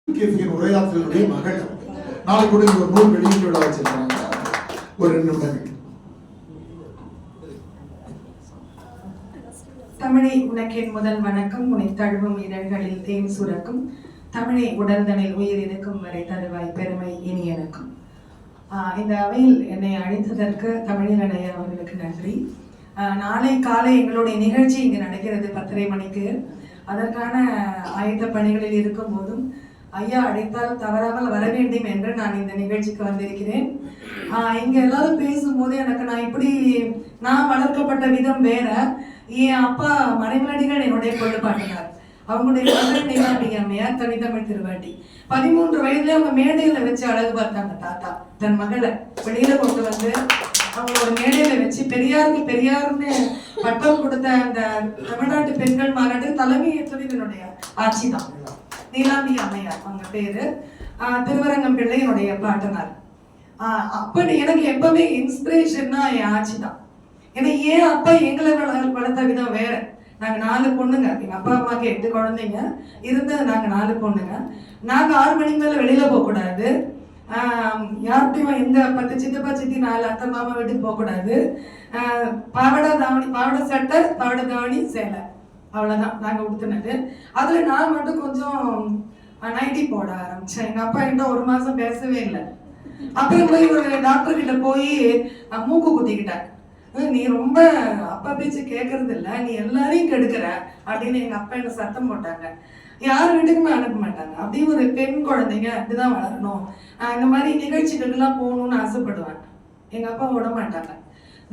உரையாற்றலுடைய மகள். நாளை கூட ஒரு நூல் வெளியீட்டு விழா வச்சிருக்காங்க. ஒரு 2 நிமிடங்கள். தமிழை உனக்கேன் முதல் வணக்கம். உன்னை தழுவும் இதழ்களில் தேன் சுரக்கும். தமிழை உடல்தனில் உயிர் இருக்கும் வரை தருவாய் பெருமை இனி எனக்கும். இந்த அவையில் என்னை அழைத்ததற்கு தமிழினடைய அவர்களுக்கு நன்றி. நாளை காலை எங்களுடைய நிகழ்ச்சி இங்கு நடக்கிறது 10:30 மணிக்கு. அதற்கான ஆயுத பணிகளில் இருக்கும் போதும் ஐயா அழைத்தால் தவறாமல் வர வேண்டும் என்று நான் இந்த நிகழ்ச்சிக்கு வந்திருக்கிறேன். இங்க எல்லாரும் பேசும்போது எனக்கு நான் வளர்க்கப்பட்ட விதம் வேற. என் அப்பா மறைமலடிகள் என்னுடைய கொள்ளுப்பாட்டினார். அவங்களுடைய மகள் நீலாம்பி அம்மையார் தனித்தமிழ் திருவாட்டி. 13 வயதுல அவங்க மேடையில வச்சு அழகு பார்த்தாங்க. தாத்தா தன் மகளை வெளியில கொண்டு வந்து அவங்க ஒரு மேடையில வச்சு பெரியாருக்கு பெரியாருன்னு பட்டம் கொடுத்த அந்த தமிழ்நாட்டு பெண்கள் மாநாட்டு தலைமை ஏற்றது என்னுடைய ஆட்சி தான். நீலாம்பி அம்மையார் அவங்க பேரு. திருவரங்கம் பிள்ளை என்னுடைய பாட்டனார். அப்படி எனக்கு எப்பவுமே இன்ஸ்பிரேஷன்னா என் ஆட்சி தான். ஏன்னா ஏன் அப்பா எங்களை வளர்த்த விதம் வேற. நாங்க 4 பொண்ணுங்க. எங்க அப்பா அம்மாக்கு 8 குழந்தைங்க இருந்தது. நாங்க 4 பொண்ணுங்க. நாங்க 6 மணிக்கு மேல வெளியில போக கூடாது. யார்கிட்டையும் எந்த 10 சித்தப்பா சித்தி 4 அத்தை மாமா வீட்டுக்கு போக கூடாது. பாவடை தாவணி, பாவடை சட்டை, பாவடை தாவணி, சேலை, அவ்வளவுதான் நாங்க உடுத்தினது. அதுல நான் மட்டும் கொஞ்சம் நைட்டி போட ஆரம்பிச்சேன். எங்க அப்பா என்கிட்ட 1 மாசம் பேசவே இல்லை. அப்புறம் போய் ஒரு டாக்டர் கிட்ட போய் மூக்கு குத்திக்கிட்டேன். நீ ரொம்ப அப்பா பேச்சு கேட்கறது இல்ல, நீ எல்லாரையும் கெடுக்கிற அப்படின்னு எங்க அப்பா என்ன சத்தம் போட்டாங்க. யார் வீட்டுக்குமே அனுப்ப மாட்டாங்க. அப்படியே ஒரு பெண் குழந்தைங்க அப்படிதான் வளரணும். இந்த மாதிரி நிகழ்ச்சிகளுக்கெல்லாம் போகணும்னு ஆசைப்படுவேன். எங்க அப்பா விட மாட்டாங்க.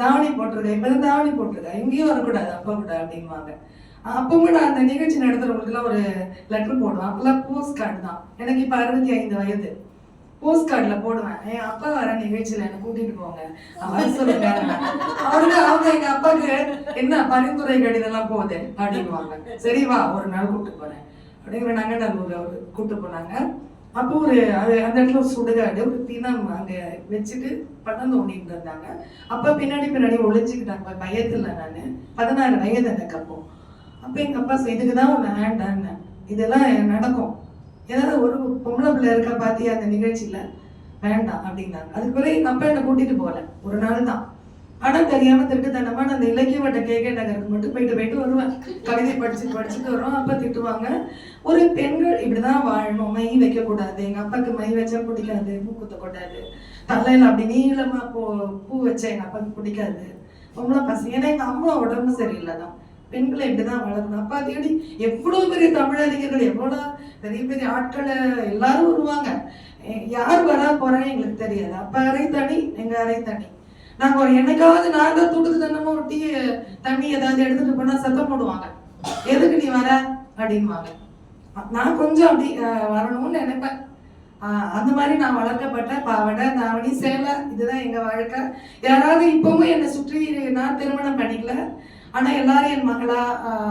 தாவணி போட்டிருக்கேன், இப்பதான் தாவணி போட்டிருக்கேன், எங்கேயும் வரக்கூடாது அப்பா கூட அப்படின்வாங்க. அப்பவும் நான் அந்த நிகழ்ச்சி நடத்துறவங்களுக்குலாம் ஒரு லெட்டர் போடுவேன். அப்பெல்லாம் போஸ்ட் கார்டு தான். எனக்கு இப்ப 65 வயது. போஸ்ட் கார்டுல போடுவேன், என் அப்பா வர நிகழ்ச்சியில என்ன கூட்டிட்டு போங்க அவர் சொல்லுங்க. அவங்க எங்க அப்பாவுக்கு என்ன பரிந்துரை கடிதெல்லாம் போகுது அப்படின்வாங்க. சரி வா ஒரு நாள் கூப்பிட்டு போறேன் அப்படிங்கிற நங்கநல்லூர் அவரு கூப்பிட்டு போனாங்க. அப்போ அந்த இடத்துல ஒரு சுடுகாடு, ஒரு பிணம் அங்க வச்சுட்டு படம் தோண்டிட்டு இருந்தாங்க. அப்ப பின்னாடி ஒளிஞ்சுக்கிட்டாங்க பயத்துல. நானு 16 வயது எனக்கு அப்போ. அப்ப எங்க அப்பா இதுக்குதான் உன்னை வேண்டான்னு, இதெல்லாம் நடக்கும், ஏதாவது ஒரு பொம்பளை பிள்ளை இருக்கா பாத்தியா அந்த நிகழ்ச்சியில, வேண்டாம் அப்படின்னாங்க. அதுக்கு பிறகு எங்க அப்பா என்ன கூட்டிட்டு போகல. ஒரு நாள் தான். ஆனா தெரியாம திட்டுத்தனமா நான் அந்த இலக்கிய வட்ட கேகே நகருக்கு மட்டும் போயிட்டு வருவேன். கவிதை படிச்சுட்டு வருவோம். அப்ப திட்டுவாங்க, ஒரு பெண்கள் இப்படிதான் வாழணும், மை வைக்க கூடாது, எங்க அப்பாவுக்கு மை வச்சா பிடிக்காது, பூ குத்த கூடாது, தலையில அப்படி நீளமா பூ வச்சா எங்க அப்பாவுக்கு பிடிக்காது, பொம்பளை பசங்க. ஏன்னா எங்க அம்மா உடம்பு சரியில்லைதான், பெண்களை இப்படிதான் வளர்க்கணும். அப்பா தேடி எவ்வளவு பெரிய தமிழறிஞர்கள், எவ்வளவு பெரிய பெரிய ஆட்களை எல்லாரும் வருவாங்க. யார் வரா போறான்னு எங்களுக்கு தெரியாது. அப்பா அறை தனி, எங்க அறை தனி. நாங்க என்னைக்காவது நாங்க துடுக்கு தன்னமா ஒரு டீ தண்ணி ஏதாவது எடுத்துட்டு போனா சத்தம் போடுவாங்க, எதுக்கு நீ வர அப்படின்வாங்க. நான் கொஞ்சம் அப்படி வரணும்னு நினைப்பேன். அந்த மாதிரி நான் வளர்க்கப்பட்ட பாவடை தாவணி சேலை, இதுதான் எங்க வாழ்க்கை. யாராவது இப்பவும் என்னை சுற்றி, நான் திருமணம் பண்ணிக்கல, ஆனா எல்லாரும் என் மகளா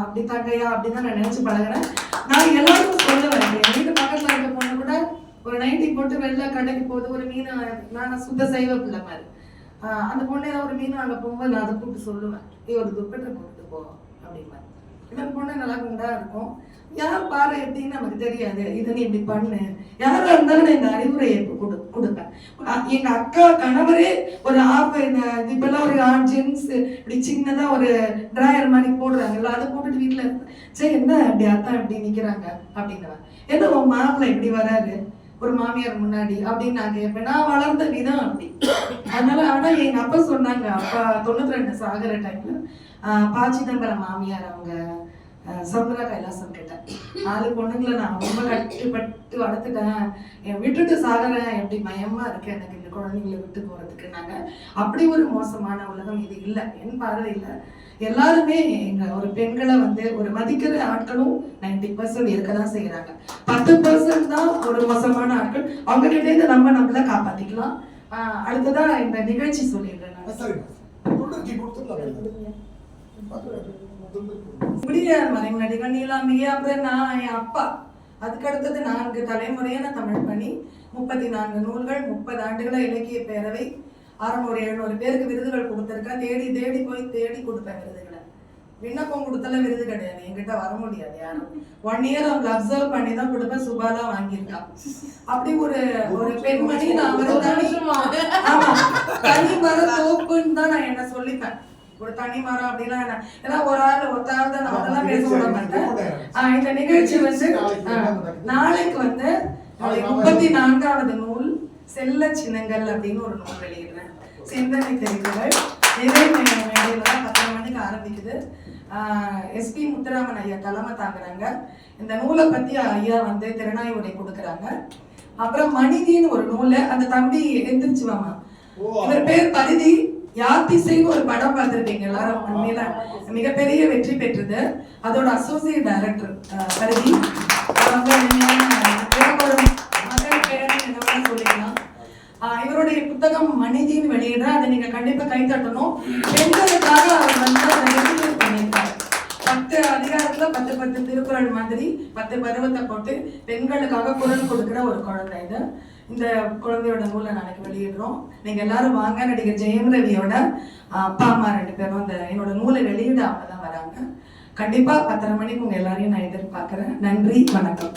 அப்படி தங்கையா அப்படிதான் நான் நினைச்சு பழகிறேன். நான் எல்லாருக்கும் சொல்லுவேன். என் வீட்டு பக்கத்துல இருக்க பொண்ணு கூட ஒரு நைட்டி போட்டு வெளில கடைக்கு போகுது, ஒரு மீன், நான் சுத்த சைவ பிள்ளை மாதிரி, அந்த பொண்ணு ஏதாவது ஒரு மீன் வாங்க போகும்போது நான் அதை கூப்பிட்டு சொல்லுவேன், ஒரு துப்பட்டை போட்டுட்டு போ அப்படின்பேன். இந்த பொண்ணு நல்லா குண்டா இருக்கும், யார் பாரு எப்படின்னு நமக்கு தெரியாது, இதை நீ இப்படி பண்ணு, யாரா இருந்தாலும் நான் இந்த அறிவுரையை கொடுப்பேன். எங்க அக்கா கணவரே ஒரு இப்பெல்லாம் ஒரு ஜென்ஸ் இப்படி சின்னதா ஒரு டிராயர் மாதிரி போடுறாங்கல்ல, அதை போட்டுட்டு வீட்டுல சரி என்ன அப்படி அத்தான் இப்படி நிக்கிறாங்க அப்படின்னுவேன். ஏன்னா உன் மாப்பிள்ளை இப்படி வராரு ஒரு மாமியார் முன்னாடி அப்படின்னு நான் கேட்பேன். நான் வளர்ந்த விதம் அப்படி. அதனால ஆனா எங்க அப்பா சொன்னாங்க, அப்பா 92 சாகிற டைம்ல பா சிதம்பரம் மாமியார் அவங்க சமுதிரா கைலாசம் கிட்ட 4 பொண்ணுங்களை நான் ரொம்ப கட்டுப்பட்டு வளர்த்துட்டேன், விட்டுட்டு சாகிறேன், எப்படி பயமா இருக்கு எனக்கு இந்த குழந்தைங்களை விட்டு போறதுக்கு. நாங்க அப்படி ஒரு மோசமான உலகம் இது இல்லை என் பார்வையில. எல்லாருமே எங்க ஒரு பெண்களை ஒரு மதிக்கிற ஆட்களும் 90% இருக்கதான் செய்யறாங்க. 10% தான் ஒரு மோசமான ஆட்கள். அவங்க கிட்ட இருந்து நம்மள காப்பாத்திக்கலாம். அடுத்ததான் இந்த நிகழ்ச்சி சொல்லிடுறேன். மறைமலடிகள், நீலாம்பிகை, அப்புறம் நான், என் அப்பா, அதுக்கு அடுத்தது 4 தலைமுறையை நான் தமிழ் பண்ணி 34 நூல்கள், 30 ஆண்டுகள இலக்கிய பேரவை, 600-700 பேருக்கு விருதுகள் கொடுத்திருக்கேன். தேடி போய் கொடுப்பேன் விருதுகளை. விண்ணப்பம் கொடுத்தால விருது கிடையாது, என்கிட்ட வர முடியாது யாரும். 1 இயர் அவங்களை அப்சர்வ் பண்ணி தான் கொடுப்பேன். சுபாலாம் வாங்கியிருக்கான். அப்படி ஒரு பெண்மணி நான் தனி மர தோப்புன்னு தான் நான் என்ன சொல்லிப்பேன். ஒரு தனி மரம் அப்படின்னா என்ன, ஏன்னா ஒரு ஆள் ஒருத்தாள் தான் நான் அதெல்லாம் பேச விட மாட்டேன். இந்த நிகழ்ச்சி வந்து நாளைக்கு வந்து 34வது நூல் செல்ல சின்னங்கள் அப்படின்னு ஒரு நூல் வெளியிடுறேன். சிந்தனை தெரிவுகள் நிறைய மேடையில தான் 10 மணிக்கு ஆரம்பிக்குது. எஸ்பி முத்துராமன் ஐயா தலைமை தாங்குறாங்க. இந்த நூலை பத்தி ஐயா வந்து திறனாய் உரை கொடுக்குறாங்க. அப்புறம் மனிதின்னு ஒரு நூலை அந்த தம்பி எந்திரிச்சுவாமா, இவர் பேர் பரிதி. யாத்திசைன்னு ஒரு படம் பார்த்துருப்பீங்க எல்லாரும், உண்மையில மிகப்பெரிய வெற்றி பெற்றது. அதோட அசோசியேட் டைரக்டர் பரிதி. சொல்லிக்கலாம். இவருடைய புத்தகம் மனிதின்னு வெளியிடுற, அதை நீங்க கண்டிப்பா கை தட்டணும். பெண்களுக்காக அவர் வந்து பண்ணியிருக்காரு. 10 அதிகாரத்துல 10 திருக்குறள் மாதிரி 10 பருவத்தை போட்டு பெண்களுக்காக குரல் கொடுக்கிற ஒரு குழந்தை இது. இந்த குழந்தையோட நூலை நாளைக்கு வெளியிடுறோம். நீங்க எல்லாரும் வாங்க. நடிகர் ஜெயம் ரவியோட அப்பா அம்மா 2 பேரும் அந்த என்னோட நூலை வெளியிட அவங்க தான் வராங்க. கண்டிப்பா 10:30 மணிக்கு உங்க எல்லாரையும் நான் எதிர்பார்க்கிறேன். நன்றி, வணக்கம்.